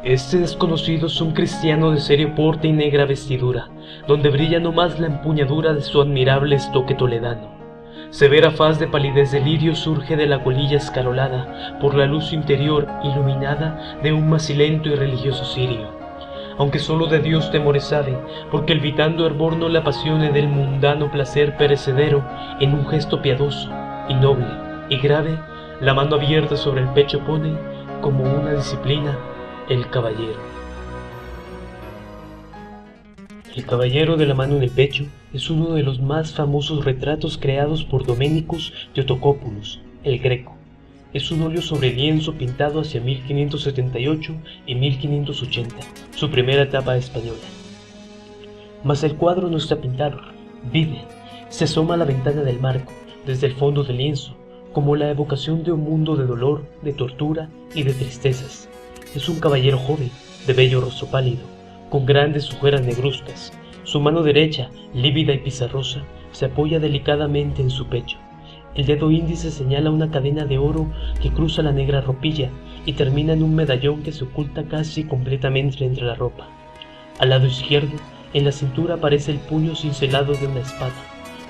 Este desconocido es un cristiano de serio porte y negra vestidura, donde brilla no más la empuñadura de su admirable estoque toledano. Severa faz de palidez de lirio surge de la colilla escarolada por la luz interior iluminada de un macilento y religioso cirio. Aunque solo de Dios temores sabe, porque evitando hervor no le apasione del mundano placer perecedero, en un gesto piadoso y noble y grave, la mano abierta sobre el pecho pone, como una disciplina, el caballero. El caballero de la mano en el pecho es uno de los más famosos retratos creados por Domenicus Theotocopoulos, el Greco. Es un óleo sobre lienzo pintado hacia 1578 y 1580, su primera etapa española. Mas el cuadro no está pintado, vive, se asoma a la ventana del marco, desde el fondo del lienzo, como la evocación de un mundo de dolor, de tortura y de tristezas. Es un caballero joven, de bello rostro pálido, con grandes ojeras negruzcas. Su mano derecha, lívida y pizarrosa, se apoya delicadamente en su pecho. El dedo índice señala una cadena de oro que cruza la negra ropilla y termina en un medallón que se oculta casi completamente entre la ropa. Al lado izquierdo, en la cintura aparece el puño cincelado de una espada,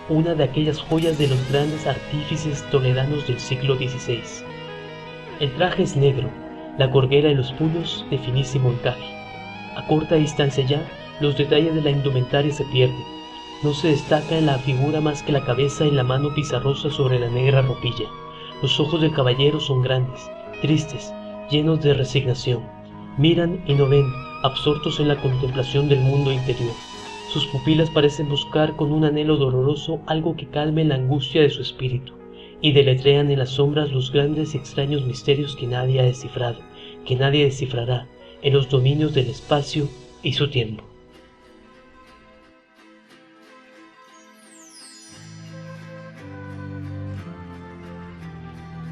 una de aquellas joyas de los grandes artífices toledanos del siglo XVI. El traje es negro, la gorguera y los puños de finísimo encaje. A corta distancia ya, los detalles de la indumentaria se pierden. No se destaca en la figura más que la cabeza y la mano pizarrosa sobre la negra ropilla. Los ojos del caballero son grandes, tristes, llenos de resignación. Miran y no ven, absortos en la contemplación del mundo interior. Sus pupilas parecen buscar con un anhelo doloroso algo que calme la angustia de su espíritu, y deletrean en las sombras los grandes y extraños misterios que nadie ha descifrado, que nadie descifrará, en los dominios del espacio y su tiempo.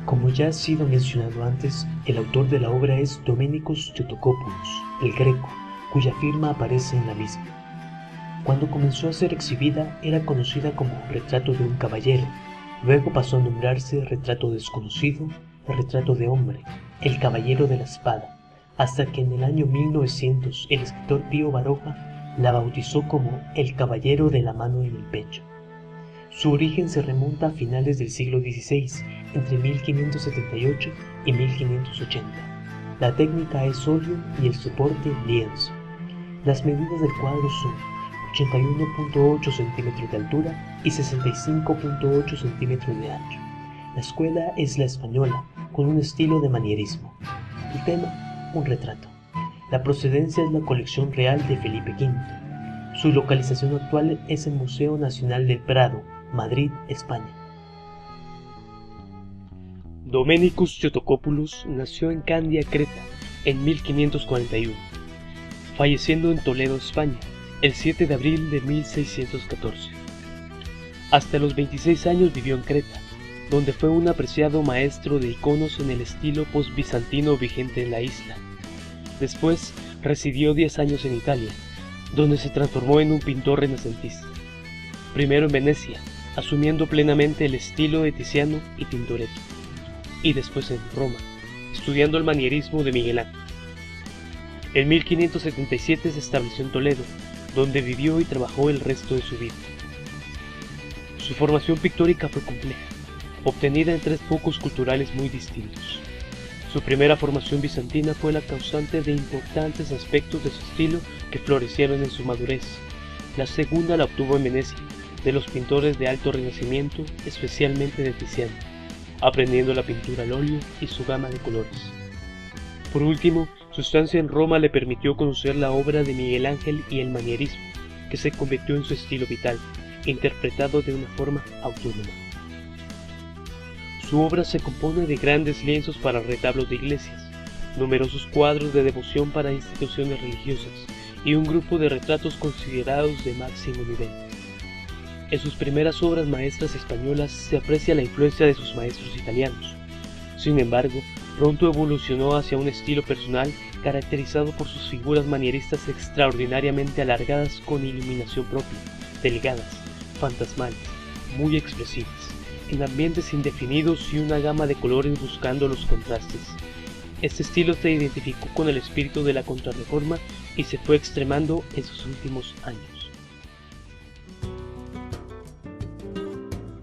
Como ya ha sido mencionado antes, el autor de la obra es Domenicus Theotocopoulos, el Greco, cuya firma aparece en la misma. Cuando comenzó a ser exhibida, era conocida como Retrato de un caballero, luego pasó a nombrarse Retrato desconocido, Retrato de hombre, El caballero de la espada, hasta que en el año 1900 el escritor Pío Baroja la bautizó como El caballero de la mano en el pecho. Su origen se remonta a finales del siglo XVI, entre 1578 y 1580. La técnica es óleo y el soporte lienzo. Las medidas del cuadro son 81.8 centímetros de altura y 65.8 centímetros de ancho. La escuela es la española, con un estilo de manierismo. El tema, un retrato. La procedencia es la colección real de Felipe V. Su localización actual es el Museo Nacional del Prado, Madrid, España. Domenicus Theotocopoulos nació en Candia, Creta, en 1541, falleciendo en Toledo, España, el 7 de abril de 1614. Hasta los 26 años vivió en Creta, donde fue un apreciado maestro de iconos en el estilo post-bizantino vigente en la isla. Después residió 10 años en Italia, donde se transformó en un pintor renacentista. Primero en Venecia, asumiendo plenamente el estilo de Tiziano y Tintoretto, y después en Roma, estudiando el manierismo de Miguel Ángel. En 1577 se estableció en Toledo, donde vivió y trabajó el resto de su vida. Su formación pictórica fue compleja, obtenida en 3 focos culturales muy distintos. Su primera formación bizantina fue la causante de importantes aspectos de su estilo que florecieron en su madurez. La segunda la obtuvo en Venecia, de los pintores de alto renacimiento, especialmente de Tiziano, aprendiendo la pintura al óleo y su gama de colores. Por último, su estancia en Roma le permitió conocer la obra de Miguel Ángel y el manierismo, que se convirtió en su estilo vital, interpretado de una forma autónoma. Su obra se compone de grandes lienzos para retablos de iglesias, numerosos cuadros de devoción para instituciones religiosas y un grupo de retratos considerados de máximo nivel. En sus primeras obras maestras españolas se aprecia la influencia de sus maestros italianos. Sin embargo, pronto evolucionó hacia un estilo personal caracterizado por sus figuras manieristas extraordinariamente alargadas con iluminación propia, delgadas, fantasmales, muy expresivas, en ambientes indefinidos y una gama de colores buscando los contrastes. Este estilo se identificó con el espíritu de la Contrarreforma y se fue extremando en sus últimos años.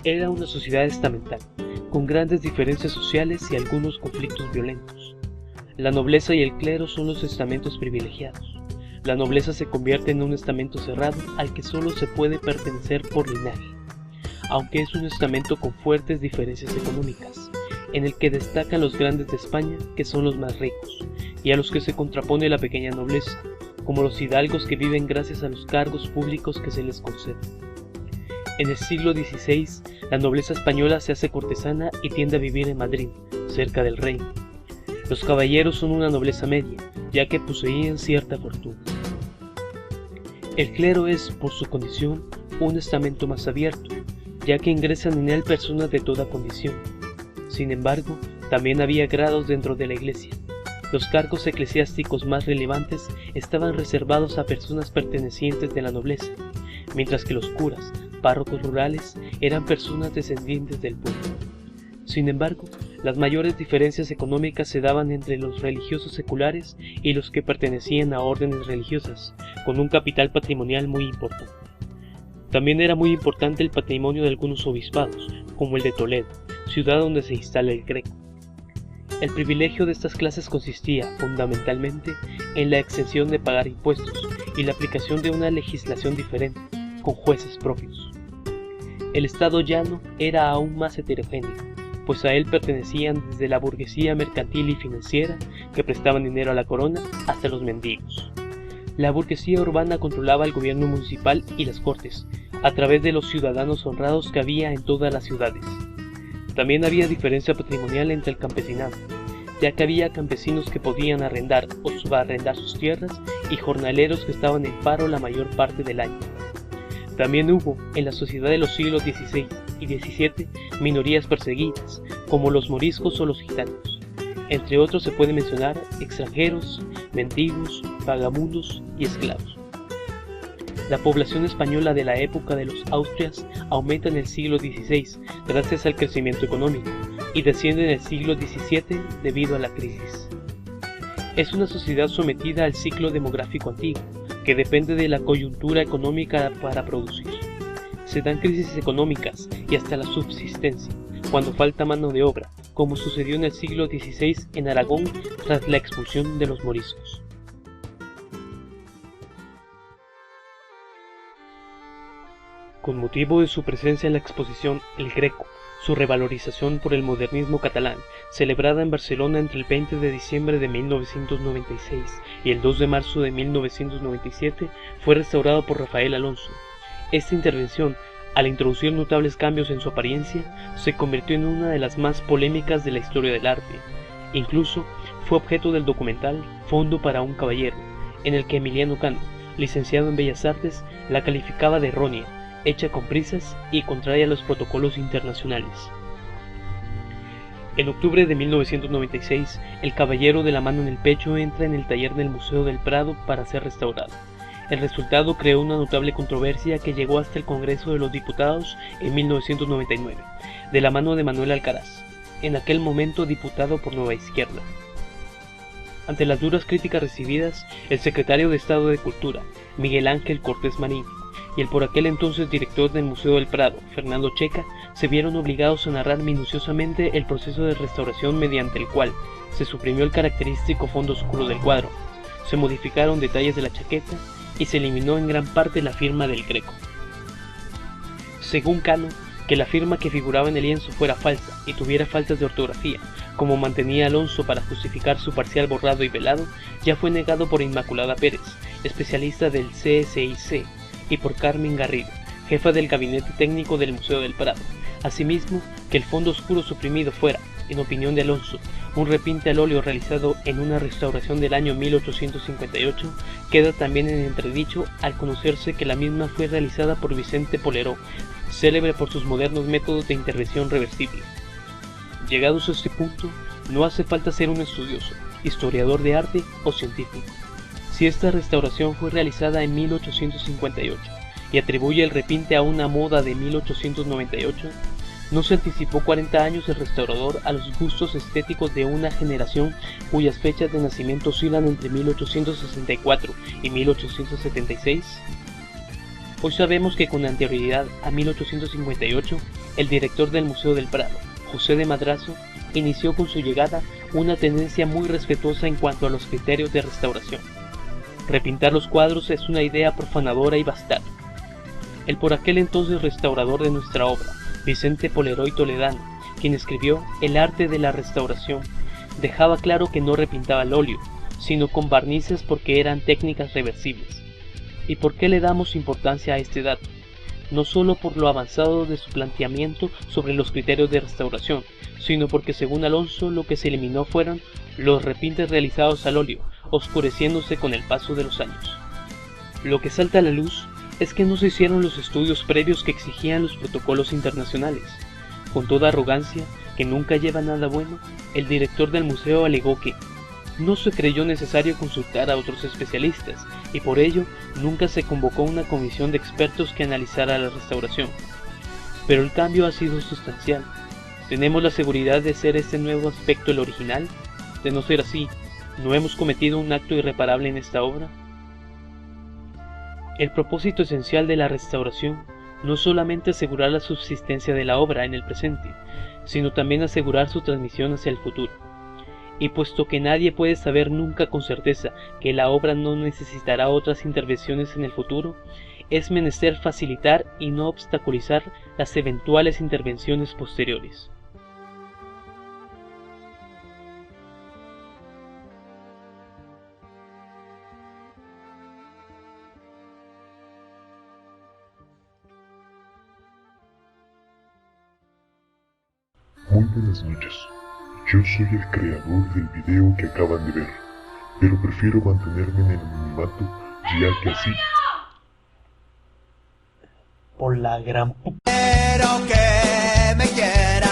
Era una sociedad estamental, con grandes diferencias sociales y algunos conflictos violentos. La nobleza y el clero son los estamentos privilegiados. La nobleza se convierte en un estamento cerrado al que solo se puede pertenecer por linaje, aunque es un estamento con fuertes diferencias económicas, en el que destacan los grandes de España, que son los más ricos, y a los que se contrapone la pequeña nobleza, como los hidalgos que viven gracias a los cargos públicos que se les conceden. En el siglo XVI, la nobleza española se hace cortesana y tiende a vivir en Madrid, cerca del reino. Los caballeros son una nobleza media, ya que poseían cierta fortuna. El clero es, por su condición, un estamento más abierto, ya que ingresan en él personas de toda condición. Sin embargo, también había grados dentro de la iglesia. Los cargos eclesiásticos más relevantes estaban reservados a personas pertenecientes de la nobleza, mientras que los curas, párrocos rurales, eran personas descendientes del pueblo. Sin embargo, las mayores diferencias económicas se daban entre los religiosos seculares y los que pertenecían a órdenes religiosas, con un capital patrimonial muy importante. También era muy importante el patrimonio de algunos obispados, como el de Toledo, ciudad donde se instala el Greco. El privilegio de estas clases consistía, fundamentalmente, en la exención de pagar impuestos y la aplicación de una legislación diferente, con jueces propios. El estado llano era aún más heterogéneo, pues a él pertenecían desde la burguesía mercantil y financiera, que prestaban dinero a la corona, hasta los mendigos. La burguesía urbana controlaba el gobierno municipal y las cortes, a través de los ciudadanos honrados que había en todas las ciudades. También había diferencia patrimonial entre el campesinado, ya que había campesinos que podían arrendar o subarrendar sus tierras y jornaleros que estaban en paro la mayor parte del año. También hubo, en la sociedad de los siglos XVI y XVII, minorías perseguidas, como los moriscos o los gitanos. Entre otros se puede mencionar extranjeros, mendigos, vagabundos y esclavos. La población española de la época de los Austrias aumenta en el siglo XVI gracias al crecimiento económico y desciende en el siglo XVII debido a la crisis. Es una sociedad sometida al ciclo demográfico antiguo, que depende de la coyuntura económica para producir. Se dan crisis económicas y hasta la subsistencia, cuando falta mano de obra, como sucedió en el siglo XVI en Aragón tras la expulsión de los moriscos. Con motivo de su presencia en la exposición El Greco, su revalorización por el modernismo catalán, celebrada en Barcelona entre el 20 de diciembre de 1996 y el 2 de marzo de 1997, fue restaurado por Rafael Alonso. Esta intervención, al introducir notables cambios en su apariencia, se convirtió en una de las más polémicas de la historia del arte. Incluso fue objeto del documental Fondo para un caballero, en el que Emiliano Cano, licenciado en Bellas Artes, la calificaba de errónea, hecha con prisas y contraria a los protocolos internacionales. En octubre de 1996, el caballero de la mano en el pecho entra en el taller del Museo del Prado para ser restaurado. El resultado creó una notable controversia que llegó hasta el Congreso de los Diputados en 1999, de la mano de Manuel Alcaraz, en aquel momento diputado por Nueva Izquierda. Ante las duras críticas recibidas, el secretario de Estado de Cultura, Miguel Ángel Cortés Marín, y el por aquel entonces director del Museo del Prado, Fernando Checa, se vieron obligados a narrar minuciosamente el proceso de restauración mediante el cual se suprimió el característico fondo oscuro del cuadro, se modificaron detalles de la chaqueta y se eliminó en gran parte la firma del Greco. Según Cano, que la firma que figuraba en el lienzo fuera falsa y tuviera faltas de ortografía, como mantenía Alonso para justificar su parcial borrado y velado, ya fue negado por Inmaculada Pérez, especialista del CSIC, y por Carmen Garrido, jefa del gabinete técnico del Museo del Prado. Asimismo, que el fondo oscuro suprimido fuera, en opinión de Alonso, un repinte al óleo realizado en una restauración del año 1858, queda también en entredicho al conocerse que la misma fue realizada por Vicente Poleró, célebre por sus modernos métodos de intervención reversible. Llegados a este punto, no hace falta ser un estudioso, historiador de arte o científico. Si esta restauración fue realizada en 1858 y atribuye el repinte a una moda de 1898, No se anticipó 40 años el restaurador a los gustos estéticos de una generación cuyas fechas de nacimiento oscilan entre 1864 y 1876. Hoy sabemos que con anterioridad a 1858, el director del Museo del Prado, José de Madrazo, inició con su llegada una tendencia muy respetuosa en cuanto a los criterios de restauración. Repintar los cuadros es una idea profanadora y bastarda. El por aquel entonces restaurador de nuestra obra, Vicente Poleroy Toledano, quien escribió El arte de la restauración, dejaba claro que no repintaba al óleo, sino con barnices porque eran técnicas reversibles. ¿Y por qué le damos importancia a este dato? No solo por lo avanzado de su planteamiento sobre los criterios de restauración, sino porque según Alonso lo que se eliminó fueron los repintes realizados al óleo, oscureciéndose con el paso de los años. Lo que salta a la luz es que no se hicieron los estudios previos que exigían los protocolos internacionales. Con toda arrogancia, que nunca lleva nada bueno, el director del museo alegó que no se creyó necesario consultar a otros especialistas y por ello nunca se convocó una comisión de expertos que analizara la restauración. Pero el cambio ha sido sustancial. ¿Tenemos la seguridad de ser este nuevo aspecto el original? De no ser así, ¿no hemos cometido un acto irreparable en esta obra? El propósito esencial de la restauración no es solamente asegurar la subsistencia de la obra en el presente, sino también asegurar su transmisión hacia el futuro. Y puesto que nadie puede saber nunca con certeza que la obra no necesitará otras intervenciones en el futuro, es menester facilitar y no obstaculizar las eventuales intervenciones posteriores. Muy buenas noches, yo soy el creador del video que acaban de ver, pero prefiero mantenerme en el anonimato ya que así... Por la gran Quiero que me quieran.